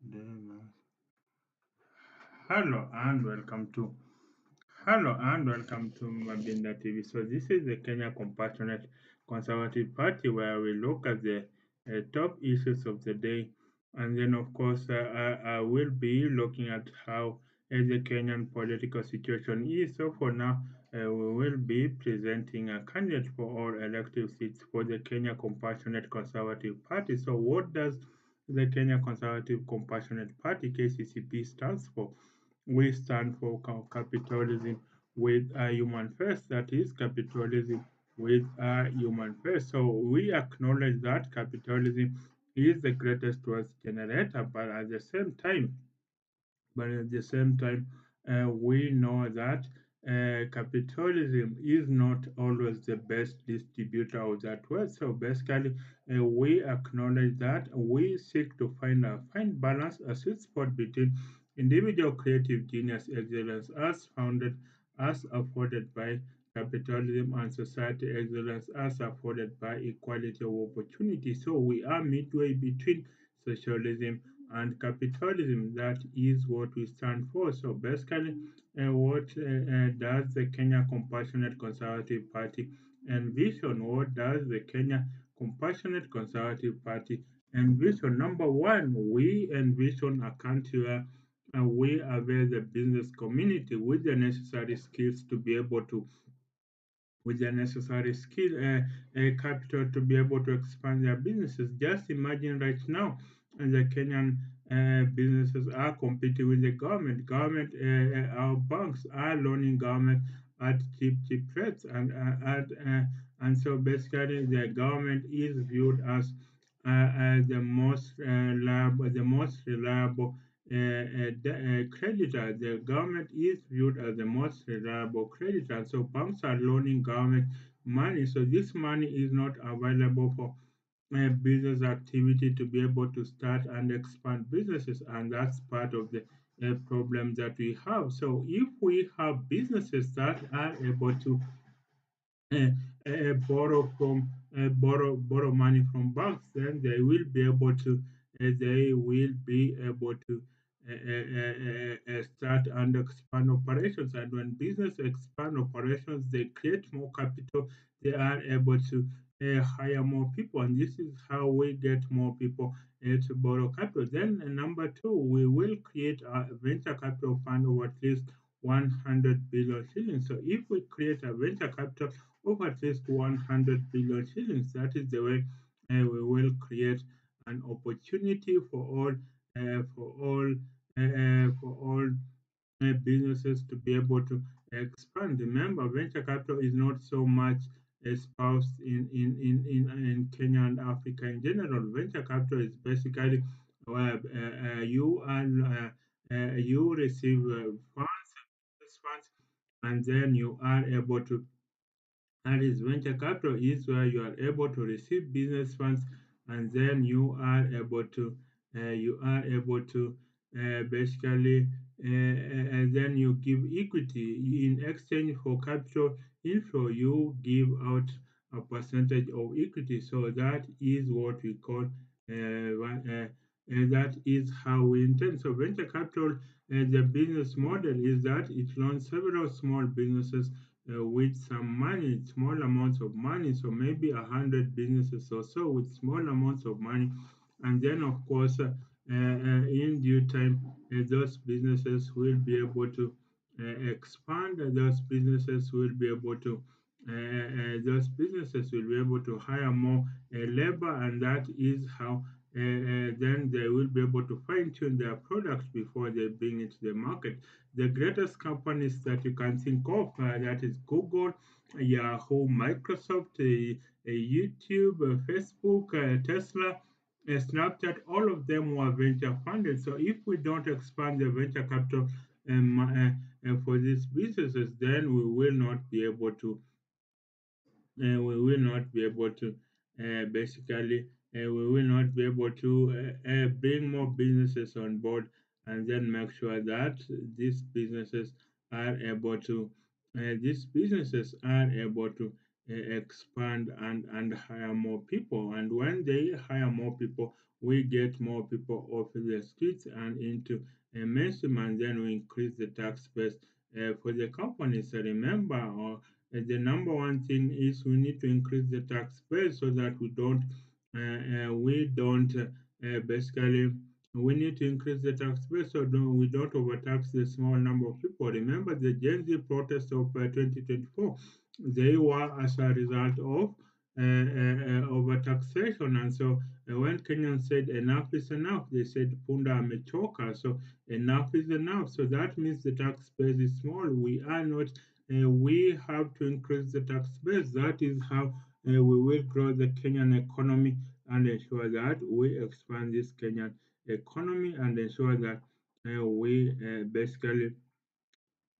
Then, Hello and welcome to Hello and welcome to Mabinda TV. So this is the Kenya Compassionate Conservative Party where we look at the top issues of the day, and then of course I will be looking at how the Kenyan political situation is. So for now, we will be presenting a candidate for all elective seats for the Kenya Compassionate Conservative Party. So what does the Kenya Conservative Compassionate Party (KCCP) stands for? We stand for capitalism with a human first, that is capitalism with a human first. So we acknowledge that capitalism is the greatest wealth generator, but at the same time, we know that capitalism is not always the best distributor of that wealth. So basically, we acknowledge that we seek to find a fine balance, a sweet spot between individual creative genius excellence as afforded by capitalism and society excellence as afforded by equality of opportunity. So we are midway between socialism and capitalism. That is what we stand for. So basically, what does the Kenya Compassionate Conservative Party envision? What does the Kenya Compassionate Conservative Party envision? Number one, we envision a country where we avail the business community with the necessary skills to be able to with the necessary capital to be able to expand their businesses. Just imagine right now, the Kenyan businesses are competing with the government. Our banks are loaning government at cheap rates, and so basically the government is viewed as the most reliable creditor. The government is viewed as the most reliable creditor. So banks are loaning government money. So this money is not available for business activity to be able to start and expand businesses, and that's part of the problem that we have. So if we have businesses that are able to uh, borrow money from banks, then they will be able to start and expand operations. And when business expand operations, they create more capital. They are able to hire more people, and this is how we get more people to borrow capital. Then number two, we will create a venture capital fund of at least 100 billion shillings. So if we create a venture capital of at least 100 billion shillings. That is the way we will create an opportunity for all businesses to be able to expand. Remember, venture capital is not so much espoused in Kenya and Africa in general. Venture capital is basically where you receive funds, and then you are able to and its venture capital is where you are able to receive business funds, and then you are able to and then you give equity in exchange for capital inflow. You give out a percentage of equity. So that is what we call that is how we intend. So venture capital, the business model is that it loans several small businesses with some money, small amounts of money, so maybe 100 businesses or so with small amounts of money, and then of course, in due time, those businesses will be able to expand. Those businesses will be able to hire more labor, and that is how. Then they will be able to fine tune their products before they bring it to the market. The greatest companies that you can think of, that is Google, Yahoo, Microsoft, YouTube, Facebook, Tesla, Snapchat, all of them were venture funded. So if we don't expand the venture capital for these businesses, then we will not be able to we will not be able to bring more businesses on board, and then make sure that these businesses are able to expand and hire more people. And when they hire more people, we get more people off the streets and into mainstream, and then we increase the tax base for the companies. So remember, the number one thing is we need to increase the tax base so that we don't basically we need to increase the tax base so we don't overtax the small number of people. Remember the Gen Z protests of 2024, they were as a result of overtaxation. And so when Kenyans said enough is enough, they said Punda amechoka. So enough is enough. So that means the tax base is small. We are not, we have to increase the tax base. That is how we will grow the Kenyan economy and ensure that we expand this Kenyan economy and ensure that we basically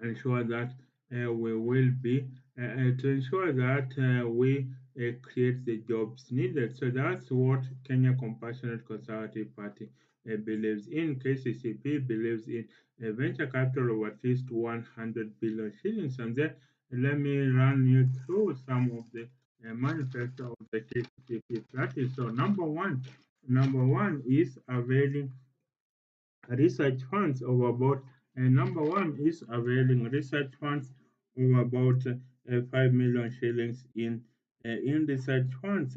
ensure that we will be to ensure that we create the jobs needed. So that's what Kenya Compassionate Conservative Party believes in. KCCP believes in a venture capital of at least 100 billion shillings. And then let me run you through some of the manifesto of the KCCP party. So number one is availing research funds of about number one is availing research funds of about 5 million shillings in research funds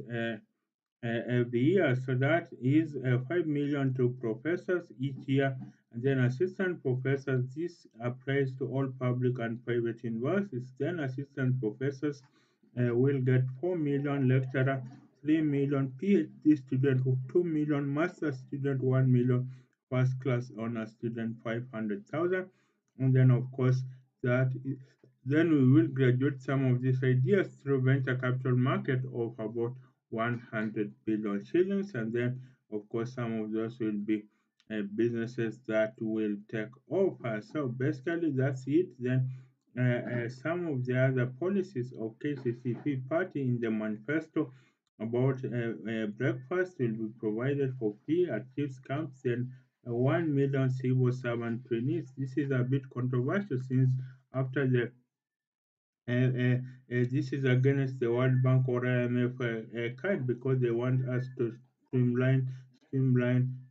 every year. So that is 5 million to professors each year, and then assistant professors. This applies to all public and private universities. Then assistant professors will get 4 million, lecturer 3 million, PhD student 2 million, master student 1 million, first class honor student 500,000. And then of course that then we will graduate some of these ideas through venture capital market of about 100 billion shillings. And then of course some of those will be businesses that will take over. So basically that's it. Then some of the other policies of KCCP party in the manifesto about breakfast will be provided for free at youth camps. Then 1 million civil servant trainees. This is a bit controversial since after the this is against the World Bank or IMF kind because they want us to streamline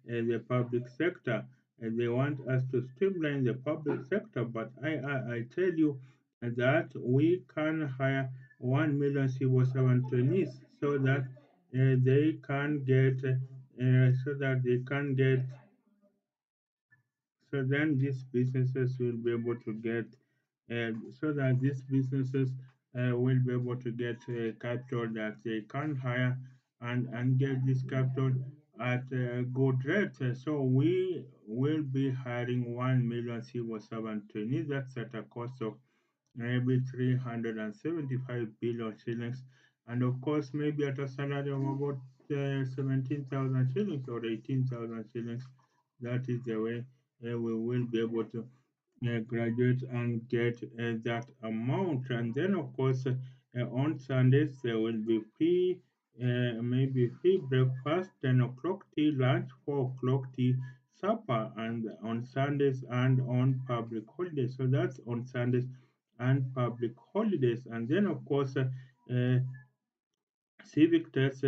the public sector. And they want us to streamline the public sector, but I tell you that we can hire 1 million civil servant trainees so that they can get so that they can get so then these businesses will be able to get, so that these businesses will be able to get capital that they can hire and get this capital at a good rate. So we will be hiring 1 million civil servant trainees. That's at a cost of maybe 375 billion shillings. And of course, maybe at a salary of about 17,000 shillings or 18,000 shillings. That is the way we will be able to graduate and get that amount. And then, of course, on Sundays, there will be free, maybe free breakfast, 10 o'clock tea lunch, 4 o'clock tea supper, and on Sundays and on public holidays. So that's on Sundays and public holidays. And then, of course, uh, civic tests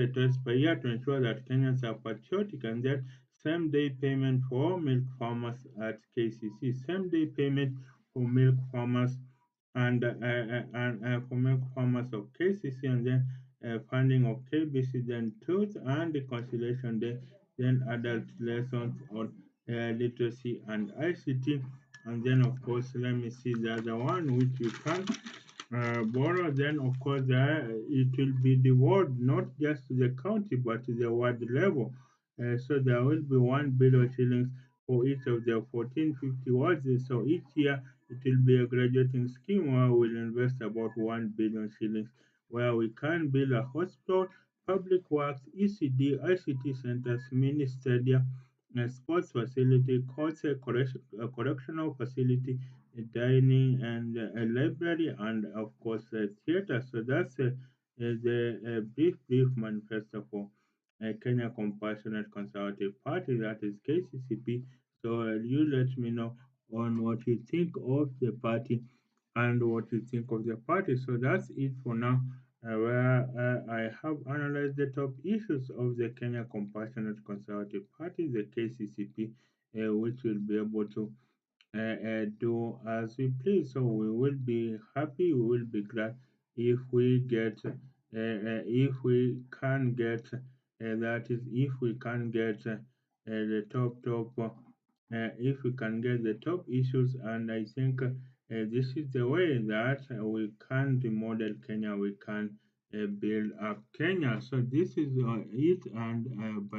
per year to ensure that Kenyans are patriotic, and then same-day payment for milk farmers at KCC, same-day payment for milk farmers and for milk farmers of KCC, and then funding of KBC, then Truth and Reconciliation Day, then adult lessons on literacy and ICT, and then of course let me see the other one which we can borrow. Then of course it will be the ward, not just the county but the ward level. So there will be 1 billion shillings for each of the 1450 wards. So each year it will be a graduating scheme where we'll invest about 1 billion shillings, where we can build a hospital, public works, ECD, ICT centers, mini stadia, a sports facility, courts, correctional facility, a dining and a library, and of course a theater. So that's the brief manifesto for Kenya Compassionate Conservative Party, that is KCCP. So you let me know on what you think of the party and what you think of the party. So that's it for now. where I have analyzed the top issues of the Kenya Compassionate Conservative Party, the KCCP, which will be able to do as we please. So we will be happy, we will be glad if we get, if we can get, that is, if we can get the if we can get the top issues, and I think this is the way that we can remodel Kenya, we can build up Kenya. So this is it, and by